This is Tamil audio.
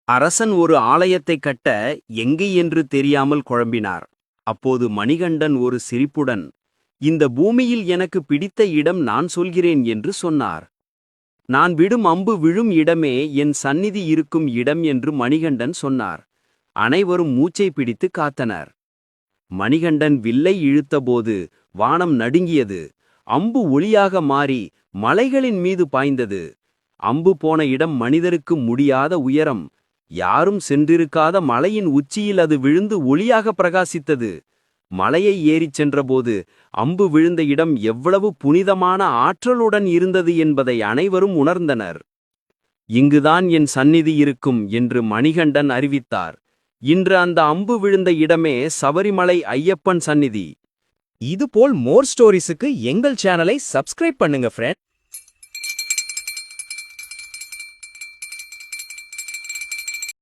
அரசன் ஒரு ஆலயத்தைக் கட்ட எங்கே என்று தெரியாமல் குழம்பினார். அப்போது மணிகண்டன் ஒரு சிரிப்புடன், இந்த பூமியில் எனக்கு பிடித்த இடம் நான் சொல்கிறேன் என்று சொன்னார். நான் விடும் அம்பு விழும் இடமே என் சந்நிதி இருக்கும் இடம் என்று மணிகண்டன் சொன்னார். அனைவரும் மூச்சை பிடித்து காத்தனர். மணிகண்டன் வில்லை இழுத்தபோது வானம் நடுங்கியது. அம்பு ஒளியாக மாறி மலைகளின் மீது பாய்ந்தது. அம்பு போன இடம் மனிதருக்கு முடியாத உயரம். யாரும் சென்றிருக்காத மலையின் உச்சியில் அது விழுந்து ஒளியாக பிரகாசித்தது. மலையை ஏறிச் சென்றபோது அம்பு விழுந்த இடம் எவ்வளவு புனிதமான ஆற்றலுடன் இருந்தது என்பதை அனைவரும் உணர்ந்தனர். இங்குதான் என் சந்நிதி இருக்கும் என்று மணிகண்டன் அறிவித்தார். இன்று அந்த அம்பு விழுந்த இடமே சபரிமலை ஐயப்பன் சந்நிதி. இதுபோல் மோர் ஸ்டோரிஸுக்கு எங்கள் சேனலை சப்ஸ்கிரைப் பண்ணுங்க ஃப்ரெண்ட்.